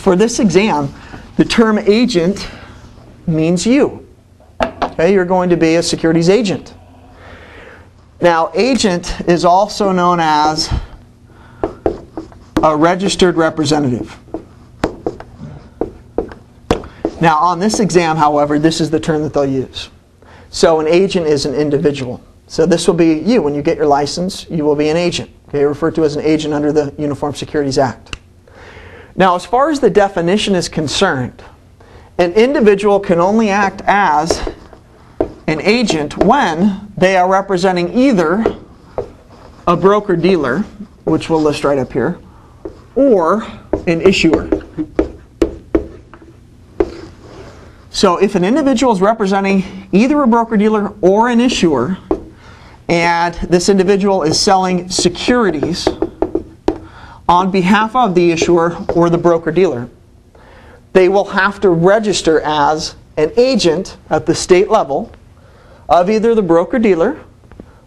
for this exam, the term agent means you. Okay, you're going to be a securities agent. Now, agent is also known as a registered representative. Now, on this exam, however, this is the term that they'll use. So an agent is an individual. So this will be you. When you get your license, you will be an agent. Okay, referred to as an agent under the Uniform Securities Act. Now, as far as the definition is concerned, an individual can only act as an agent when they are representing either a broker-dealer, which we'll list right up here, or an issuer. So if an individual is representing either a broker-dealer or an issuer, and this individual is selling securities on behalf of the issuer or the broker-dealer, they will have to register as an agent at the state level of either the broker-dealer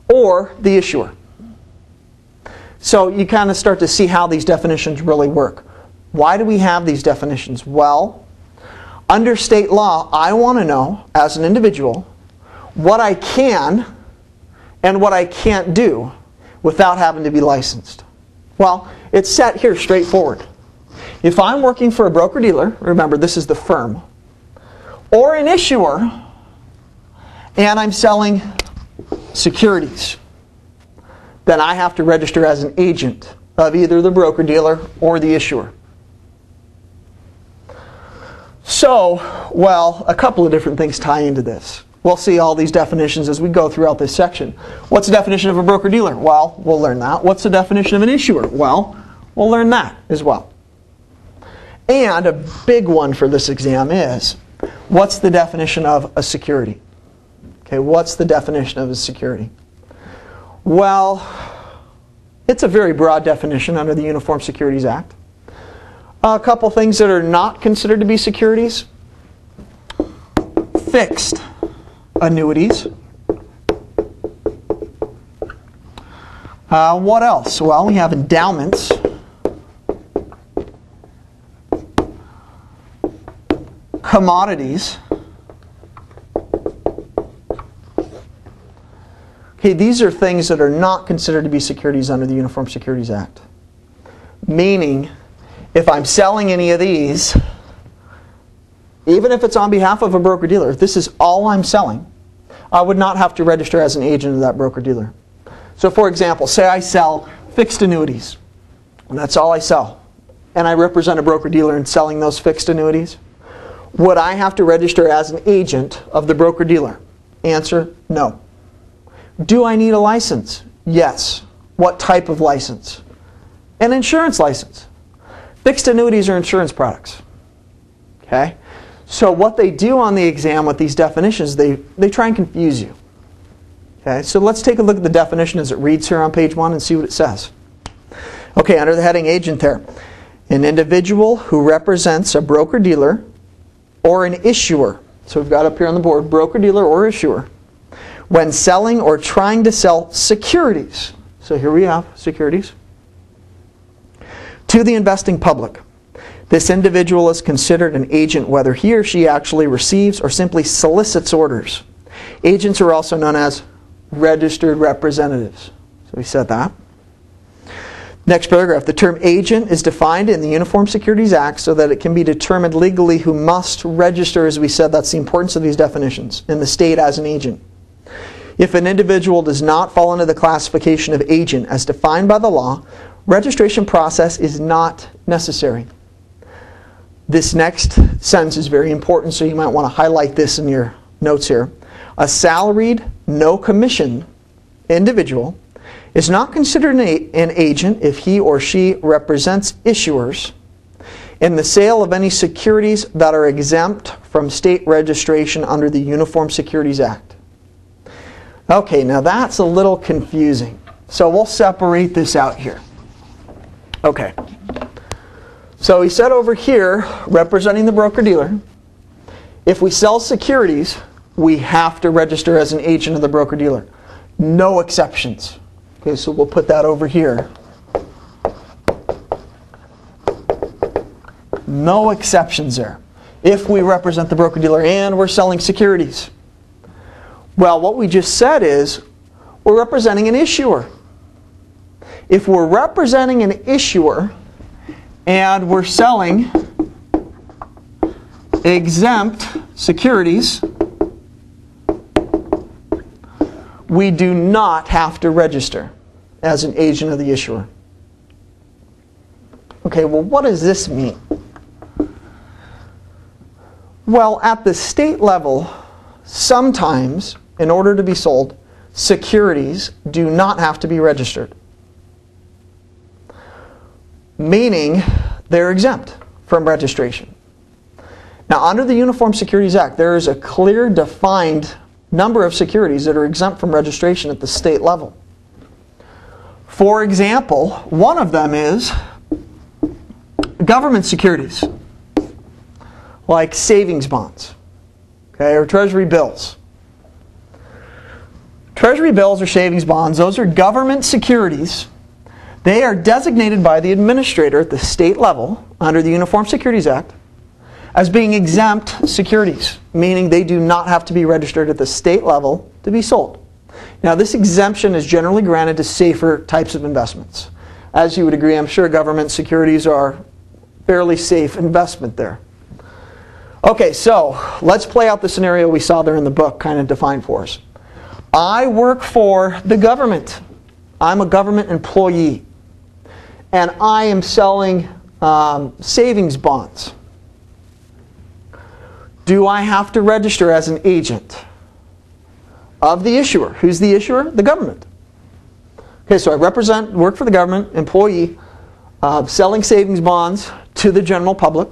or the issuer. So you kind of start to see how these definitions really work. Why do we have these definitions? Well, under state law, I want to know, as an individual, what I can and what I can't do without having to be licensed. Well, it's set here straightforward. If I'm working for a broker-dealer, remember this is the firm, or an issuer, and I'm selling securities, then I have to register as an agent of either the broker-dealer or the issuer. So, well, a couple of different things tie into this. We'll see all these definitions as we go throughout this section. What's the definition of a broker-dealer? Well, we'll learn that. What's the definition of an issuer? Well, we'll learn that as well. And a big one for this exam is, what's the definition of a security? Okay, what's the definition of a security? Well, it's a very broad definition under the Uniform Securities Act. A couple things that are not considered to be securities. Fixed annuities. What else? Well, we have endowments. Commodities. Okay, these are things that are not considered to be securities under the Uniform Securities Act. Meaning, if I'm selling any of these, even if it's on behalf of a broker-dealer, if this is all I'm selling, I would not have to register as an agent of that broker-dealer. So for example, say I sell fixed annuities, and that's all I sell, and I represent a broker-dealer in selling those fixed annuities. Would I have to register as an agent of the broker-dealer? Answer, no. Do I need a license? Yes. What type of license? An insurance license. Fixed annuities are insurance products. Okay? So what they do on the exam with these definitions, they try and confuse you. Okay? So let's take a look at the definition as it reads here on page 1 and see what it says. Okay, under the heading agent there. An individual who represents a broker-dealer or an issuer. So we've got up here on the board, broker-dealer or issuer. When selling or trying to sell securities. So here we have securities. To the investing public. This individual is considered an agent whether he or she actually receives or simply solicits orders. Agents are also known as registered representatives. So we said that. Next paragraph. The term agent is defined in the Uniform Securities Act so that it can be determined legally who must register, as we said. That's the importance of these definitions, in the state as an agent. If an individual does not fall into the classification of agent as defined by the law, registration process is not necessary. This next sentence is very important, so you might want to highlight this in your notes here. A salaried, no commission individual is not considered an agent if he or she represents issuers in the sale of any securities that are exempt from state registration under the Uniform Securities Act. Okay, now that's a little confusing. So we'll separate this out here. Okay. So he said over here, representing the broker-dealer, if we sell securities, we have to register as an agent of the broker-dealer. No exceptions. Okay, so we'll put that over here. No exceptions there. If we represent the broker-dealer and we're selling securities. Well, what we just said is we're representing an issuer. If we're representing an issuer and we're selling exempt securities, we do not have to register as an agent of the issuer. Okay, well, what does this mean? Well, at the state level, sometimes, in order to be sold, securities do not have to be registered. Meaning, they're exempt from registration. Now, under the Uniform Securities Act, there is a clear, defined number of securities that are exempt from registration at the state level. For example, one of them is government securities, like savings bonds, okay, or treasury bills. Treasury bills or savings bonds, those are government securities. They are designated by the administrator at the state level under the Uniform Securities Act as being exempt securities, meaning they do not have to be registered at the state level to be sold. Now, this exemption is generally granted to safer types of investments. As you would agree, I'm sure government securities are fairly safe investment there. Okay, so let's play out the scenario we saw there in the book, kind of defined for us. I work for the government. I'm a government employee. And I am selling savings bonds. Do I have to register as an agent of the issuer? Who's the issuer? The government. Okay, so I work for the government, employee, selling savings bonds to the general public,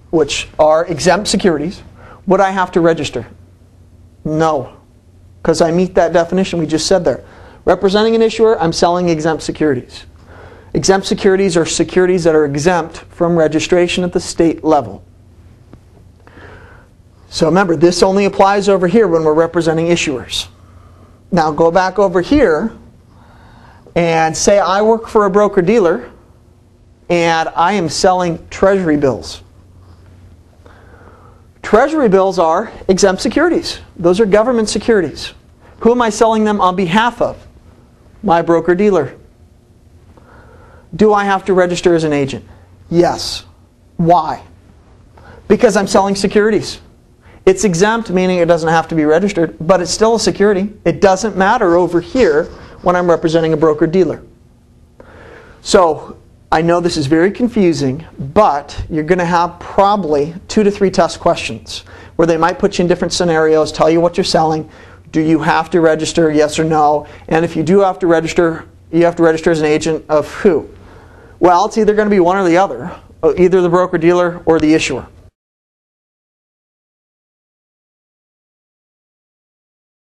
which are exempt securities. Would I have to register? No, because I meet that definition we just said there. Representing an issuer, I'm selling exempt securities. Exempt securities are securities that are exempt from registration at the state level. So remember, this only applies over here when we're representing issuers. Now go back over here and say I work for a broker-dealer and I am selling treasury bills. Treasury bills are exempt securities. Those are government securities. Who am I selling them on behalf of? My broker-dealer. Do I have to register as an agent? Yes. Why? Because I'm selling securities. It's exempt, meaning it doesn't have to be registered, but it's still a security. It doesn't matter over here when I'm representing a broker-dealer. So, I know this is very confusing, but you're going to have probably 2 to 3 test questions where they might put you in different scenarios, tell you what you're selling. Do you have to register, yes or no? And if you do have to register, you have to register as an agent of who? Well, it's either going to be one or the other, either the broker-dealer or the issuer.